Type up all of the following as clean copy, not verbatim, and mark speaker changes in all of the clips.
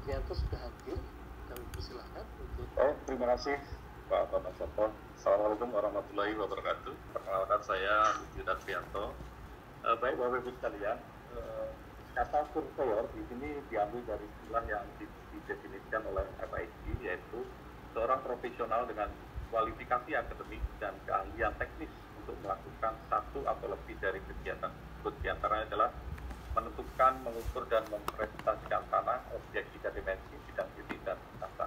Speaker 1: Trianto sudah hadir, kami persilahkan untuk.
Speaker 2: Terima kasih Pak Bambang Sopo. Assalamualaikum warahmatullahi wabarakatuh. Perkenalkan saya Yudhira Trianto. Baik Bapak Ibu sekalian, kata surveyor di sini diambil dari istilah yang didefinisikan oleh FIG, yaitu seorang profesional dengan kualifikasi akademik dan keahlian teknis untuk melakukan satu atau lebih dari kegiatan tersebut. Di antaranya adalah menentukan, mengukur, dan mempresentasikan tanah, objek 3 dimensi, bidang titik, dan kasta.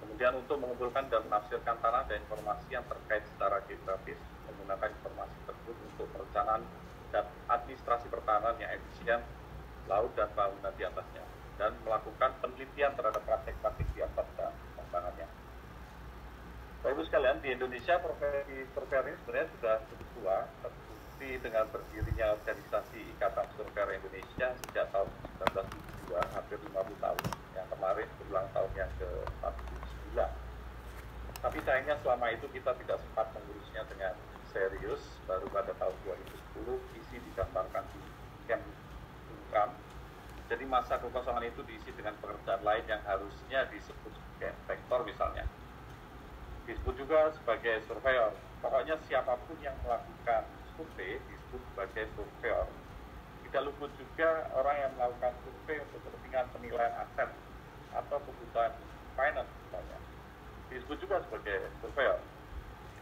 Speaker 2: Kemudian untuk mengumpulkan dan menafsirkan tanah dan informasi yang terkait secara geografis, menggunakan informasi tersebut untuk perencanaan dan administrasi pertahanan yang efisien, laut dan bangunan di atasnya, dan melakukan penelitian terhadap praktek-praktek di atas dan tantangannya. Bapak Ibu sekalian, di Indonesia profesi surveyor ini sebenarnya sudah cukup tua, terbukti dengan berdirinya organisasi Ikatan Surveyor Indonesia sejak tahun 1972, hampir 50 tahun, yang kemarin berulang tahun yang ke-49. Tapi sayangnya selama itu kita tidak sempat mengurusnya dengan serius. Baru pada tahun 2010 isi digambarkan di Kemkam. Jadi masa kekosongan itu diisi dengan pekerjaan lain yang harusnya disebut sebagai inspektor misalnya, disebut juga sebagai surveyor. Pokoknya siapapun yang melakukan survei disebut sebagai surveyor. Tidak luput juga orang yang melakukan survei untuk kepentingan penilaian aset atau kebutuhan finance misalnya, disebut juga sebagai surveyor.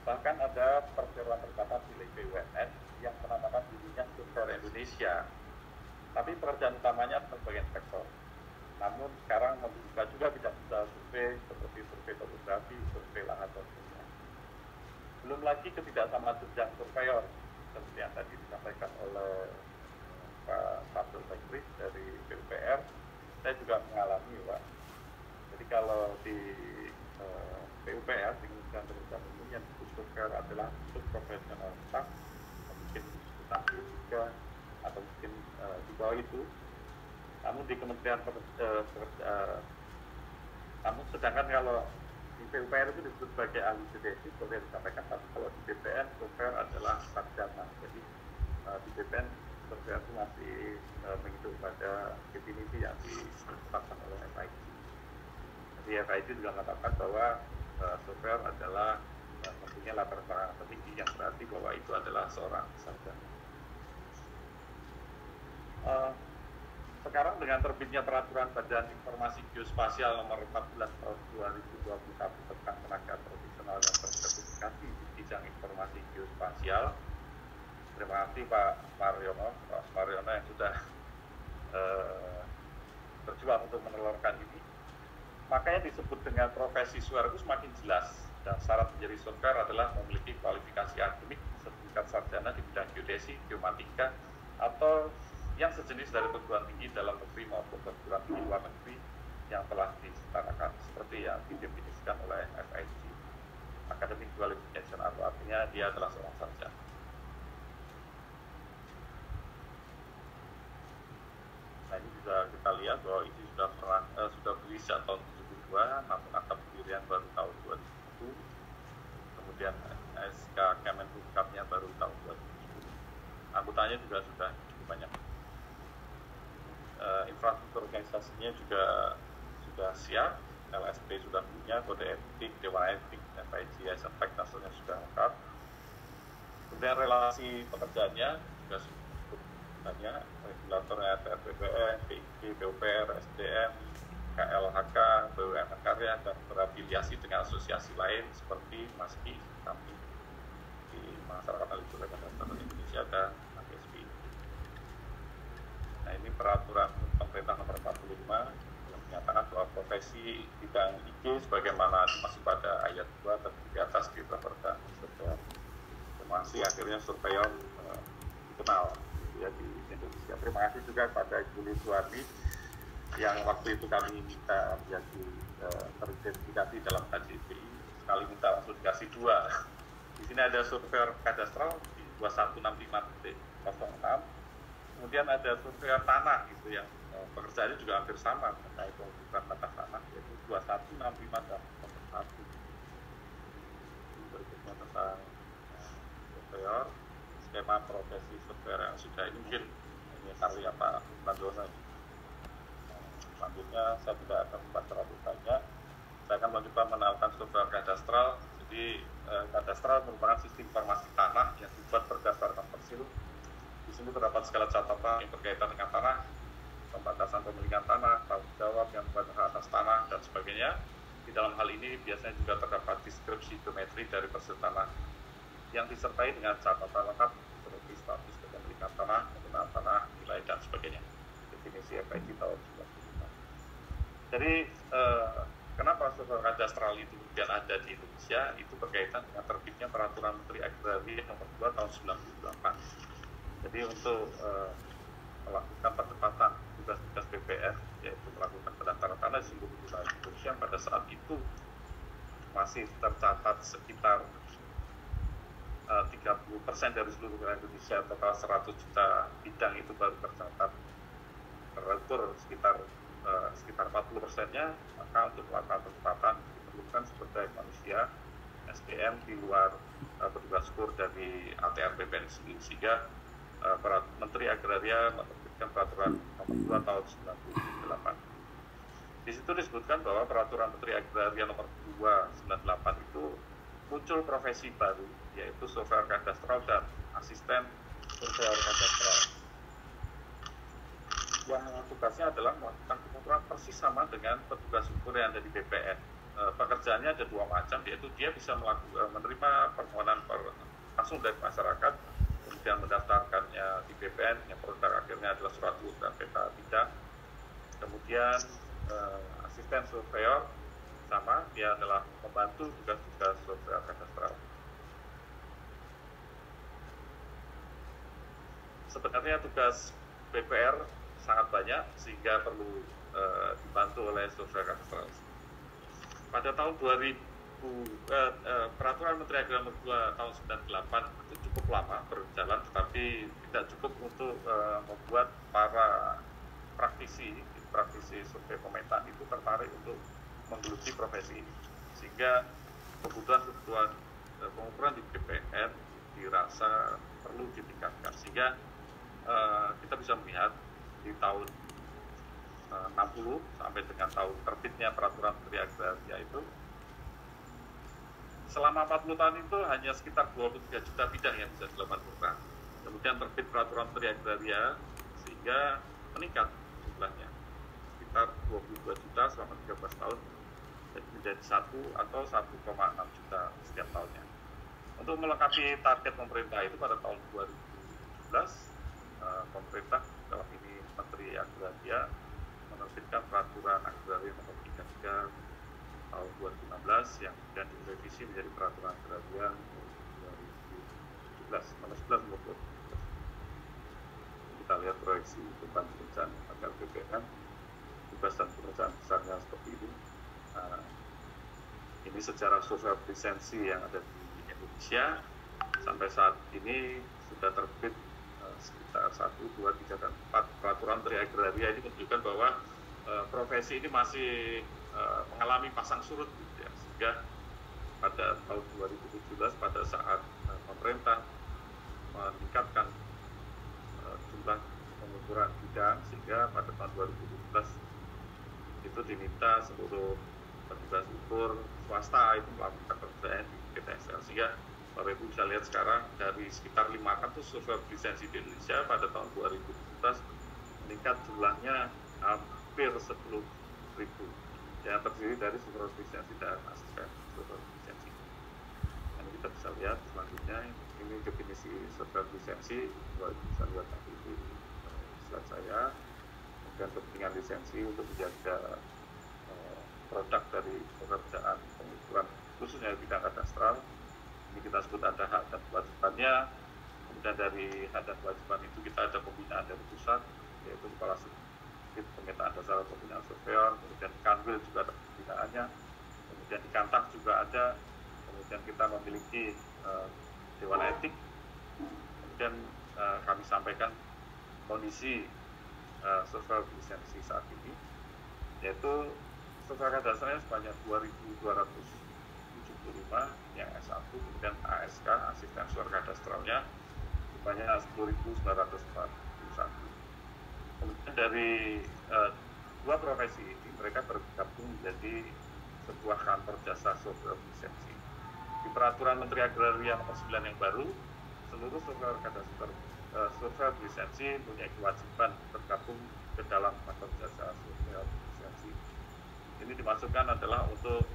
Speaker 2: Bahkan ada perseroan terbatas milik BUMN yang menamakan dirinya Surveyor Indonesia. Tapi pekerjaan utamanya sebagai inspektor. Namun sekarang membuka juga bidang usaha survei seperti survei topografi, survei lahan dan sebagainya. Belum lagi ketidaksamaan jenjang surveyor seperti yang tadi disampaikan oleh Pak Sabdul Bakri dari PUPR. Saya juga mengalami, Pak. Jadi kalau di PUPR, di Kementerian Pekerjaan Umum, yang disebut surveyor adalah subprofesional staff, mungkin disebut juga atau mungkin di bawah itu. Namun di Kementerian namun sedangkan kalau di PUPR itu disebut sebagai ahli geodesi seperti yang disampaikan, tapi kalau di BPN surveyor adalah sarjana. Jadi di BPN surveyor itu masih mengikuti pada definisi yang ditetapkan oleh FIG. Jadi FIG juga mengatakan bahwa surveyor adalah mempunyai latar belakang tinggi, yang berarti bahwa itu adalah seorang sarjana. Sekarang dengan terbitnya peraturan Badan Informasi Geospasial nomor 14 tahun 2021 tentang tenaga profesional yang bersertifikasi di bidang informasi geospasial. Terima kasih Pak Mariono yang sudah berjuang untuk menelurkan ini. Makanya disebut dengan profesi surveyor itu semakin jelas, dan syarat menjadi surveyor adalah memiliki kualifikasi akademik sertifikat sarjana di bidang geodesi, geomatika, atau yang sejenis dari perguruan tinggi dalam negeri maupun perguruan tinggi luar negeri yang telah disetarakan seperti yang didefinisikan oleh FIG. Academic Qualification atau artinya dia adalah seorang sarjana. Nah, ini bisa kita lihat bahwa ini sudah berdiri sejak tahun 72, namun akta pendirian baru tahun 2001. Kemudian SK Kemenhukam-nya baru tahun 2010. Anggotanya juga sudah cukup banyak. Infrastruktur organisasinya juga sudah siap, LSP sudah punya, kode etik, dewan etik, FIG, SFX, hasilnya sudah lengkap. Kemudian relasi pekerjaannya juga cukup banyak, regulatornya ATR BPN, PIG, PUPR, SDM, KLHK, BUMN Karya, dan berafiliasi dengan asosiasi lain seperti MASKI, KAMI, di Masyarakat Ahli Geologi Indonesia, dan AGSPI. Nah, ini peraturan pemerintah nomor 45 yang menyatakan bahwa profesi bidang IG sebagaimana masih pada ayat 2 terdiri di atas diperlukan surveyor. Masih akhirnya surveyor dikenal ya di Indonesia. Terima kasih juga kepada Ibu Liswati yang waktu itu kami minta menjadi teridentifikasi dalam KJPI, sekali minta langsung dikasih 2. Di sini ada surveyor kadastral di 2165.06. Kemudian ada surveyor tanah gitu yang pekerjaannya juga hampir sama terkait pembukaan batas tanah, yaitu 2165.1. Berikutnya tentang surveyor, skema profesi surveyor yang sudah ini mungkin ini karya Pak Bandono. Selanjutnya waktunya saya tidak akan membahas terlalu banyak. Saya akan mencoba mengenalkan software kadastral. Jadi kadastral merupakan sistem informasi tanah yang dibuat berdasarkan persil. Di sini terdapat segala catatan yang berkaitan dengan tanah, pembatasan pemilikan tanah, tanggung jawab yang berhak atas tanah, dan sebagainya. Di dalam hal ini biasanya juga terdapat deskripsi geometri dari persil tanah yang disertai dengan catatan lengkap seperti status kepemilikan tanah, penggunaan tanah, nilai, dan sebagainya. Definisi FIG tahun 1995. Jadi kenapa software kadastral itu kemudian ada di Indonesia? Itu berkaitan dengan terbitnya Peraturan Menteri Agraria Nomor 2 tahun 98. Jadi untuk melakukan percepatan tugas-tugas BPN, yaitu melakukan pendaftaran tanah di seluruh wilayah Indonesia, pada saat itu masih tercatat sekitar 30% dari seluruh wilayah Indonesia, total 100 juta bidang itu baru tercatat terukur sekitar 40%-nya. Maka untuk melakukan percepatan diperlukan sumber daya manusia SDM di luar petugas kur dari ATR BPN sendiri, sehingga Menteri Agraria menerbitkan Peraturan Nomor 2 tahun 98. Di situ disebutkan bahwa Peraturan Menteri Agraria Nomor 2 98 itu muncul profesi baru, yaitu software kadastral dan asisten software kadastral, yang tugasnya adalah melakukan pengukuran persis sama dengan petugas ukur yang ada di BPN. Pekerjaannya ada dua macam, yaitu dia bisa menerima permohonan langsung dari masyarakat, kemudian mendaftarkannya di BPN, yang produk akhirnya adalah surat dan peta bidang. Kemudian asisten surveyor sama, dia adalah membantu tugas-tugas software kadastral. Sebenarnya tugas BPR sangat banyak sehingga perlu dibantu oleh software kadastral. Pada tahun 2000, Peraturan Menteri Agraria Nomor 2 tahun 98 itu cukup lama berjalan, tetapi tidak cukup untuk membuat para praktisi survei pemetaan itu tertarik untuk menggeluti profesi ini, sehingga kebutuhan pengukuran di BPN dirasa perlu ditingkatkan, sehingga kita bisa melihat di tahun 60 sampai dengan tahun terbitnya Peraturan Menteri Agraria itu, selama 40 tahun itu hanya sekitar 23 juta bidang yang bisa dilakukan pengukuran. Kemudian terbit Peraturan Menteri Agraria sehingga meningkat jumlahnya sekitar 22 juta selama 13 tahun, jadi menjadi 1 atau 1,6 juta setiap tahunnya. Untuk melengkapi target pemerintah itu, pada tahun 2017 pemerintah, dalam ini Menteri Agraria, menerbitkan Peraturan Agraria Nomor 33 tahun 2016 yang kemudian direvisi menjadi Peraturan Agraria Nomor 2017. Kita lihat proyeksi beban pekerjaan agar BPN, tugas dan pekerjaan besarnya seperti ini. Ini secara software lisensi yang ada di Indonesia sampai saat ini sudah terbit sekitar 1, 2, 3, dan 4 Peraturan Menteri Agraria. Ini menunjukkan bahwa profesi ini masih mengalami pasang surut, gitu ya. Sehingga pada tahun 2017 pada saat pemerintah meningkatkan jumlah pengukuran bidang, sehingga pada tahun 2017 itu diminta seluruh petugas ukur swasta itu melakukan pekerjaan di PTSL, sehingga Bapak Ibu bisa lihat sekarang dari sekitar 500 software lisensi di Indonesia, pada tahun 2017 meningkat jumlahnya hampir 10.000 yang terdiri dari software lisensi dan asisten software lisensi. Dan kita bisa lihat selanjutnya, ini definisi software lisensi, Bapak Ibu bisa lihat nanti di slide saya. Kemudian kepentingan lisensi untuk menjaga produk dari pekerjaan pengukuran khususnya di bidang kadastral. Ini kita sebut ada hak dan kewajibannya. Kemudian dari hak dan kewajiban itu kita ada pembinaan dari pusat, yaitu Kepala Subdit Pemetaan Dasar Pembinaan Surveyor. Kemudian di Kanwil juga ada pembinaannya. Kemudian di Kantak juga ada. Kemudian kita memiliki Dewan Etik. Kemudian kami sampaikan kondisi software lisensi saat ini, yaitu software kadastralnya sebanyak 2.275 yang S1, kemudian ASK, asisten software kadastralnya sebanyak 10.941. Kemudian dari 2 profesi ini mereka bergabung menjadi sebuah kantor jasa surveyor lisensi. Di Peraturan Menteri Agraria Nomor 9 yang baru, seluruh surveyor kadaster surveyor lisensi punya kewajiban bergabung ke dalam kantor jasa surveyor lisensi. Ini dimasukkan adalah untuk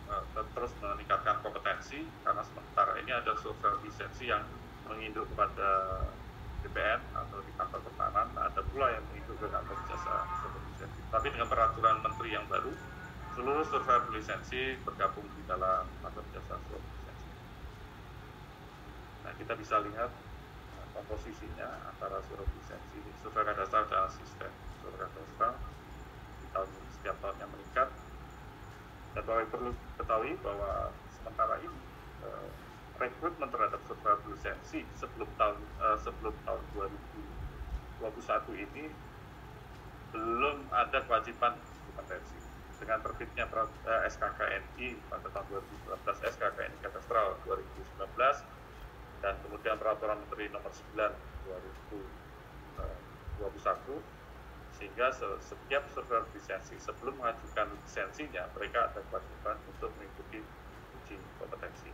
Speaker 2: terus meningkatkan kompetensi, karena sementara ini ada surveyor lisensi yang menginduk kepada BPN atau di kantor pertahanan, ada pula yang menginduk ke kantor jasa surveyor lisensi. Tapi dengan peraturan menteri yang baru, seluruh surveyor lisensi bergabung di dalam kantor jasa surveyor lisensi. Nah, kita bisa lihat komposisinya antara surveyor lisensi, surveyor kadastral dan asisten surveyor kadastral di setiap tahunnya meningkat. Dan Bapak perlu ketahui bahwa sementara ini rekrutmen terhadap surveyor lisensi sebelum tahun 2021 ini belum ada kewajiban kompetensi. Dengan terbitnya SKKNI pada tahun 2019, SKKNI Kadastral 2019, dan kemudian Peraturan Menteri Nomor 9 2021, sehingga setiap surveyor lisensi sebelum mengajukan lisensinya, mereka ada kewajiban untuk mengikuti uji kompetensi.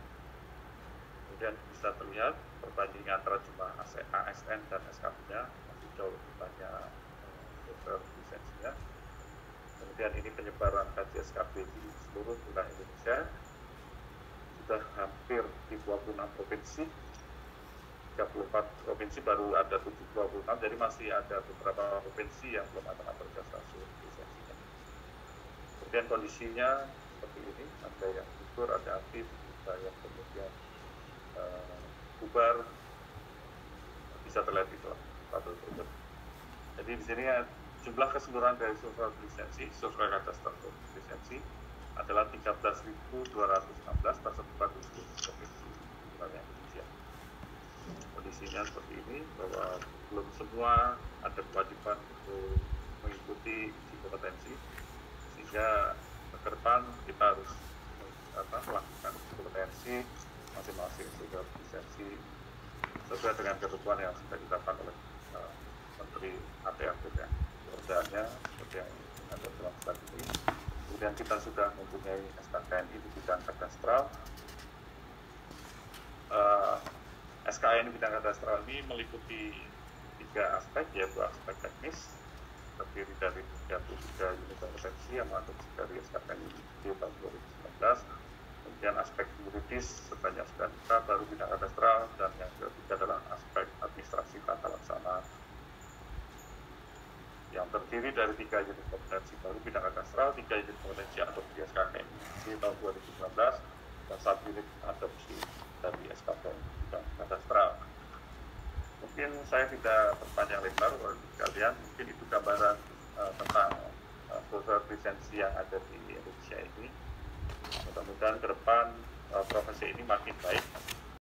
Speaker 2: Kemudian bisa terlihat perbandingan antara jumlah ASN dan SKP-nya masih jauh lebih banyak surveyor lisensinya. Kemudian ini penyebaran kaji SKP di seluruh wilayah Indonesia, sudah hampir di 26 provinsi, 34 provinsi baru ada 26, jadi masih ada beberapa provinsi yang belum ada kantor jasa surveyor lisensinya. Kemudian kondisinya seperti ini, ada yang gugur, ada aktif, ada yang kemudian bubar, bisa terlihat di tabel berikut. Jadi di sini jumlah keseluruhan dari surveyor lisensi, surveyor kadastral lisensi adalah 13.216 tersebar di seluruh provinsi wilayah Indonesia. Kondisinya seperti ini, bahwa belum semua ada kewajiban untuk mengikuti uji kompetensi, sehingga ke depan kita harus melakukan uji kompetensi masing-masing surveyor lisensi sesuai dengan ketentuan yang sudah ditetapkan oleh Menteri ATR pekerjaannya seperti yang ada dalam slide ini. Kemudian kita sudah mempunyai SKKNI di bidang kadastral. SKKNI di bidang kadastral ini meliputi 3 aspek, yaitu aspek teknis, terdiri dari 33 unit kompetensi yang mengadopsi dari SKKNI di tahun 2019. Kemudian aspek yuridis sebanyak 9 baru bidang kadastral, dan yang ketiga adalah aspek administrasi tata laksana yang terdiri dari 3 unit kompetensi baru bidang kadastral, 3 unit kompetensi adopsi SKKNI di tahun 2019, dan 1 unit adopsi dari SKKNI bidang kadastral. Mungkin saya tidak berpanjang lebar oleh kalian, mungkin itu gambaran tentang surveyor lisensi yang ada di Indonesia ini. Mudah-mudahan ke depan profesi ini makin baik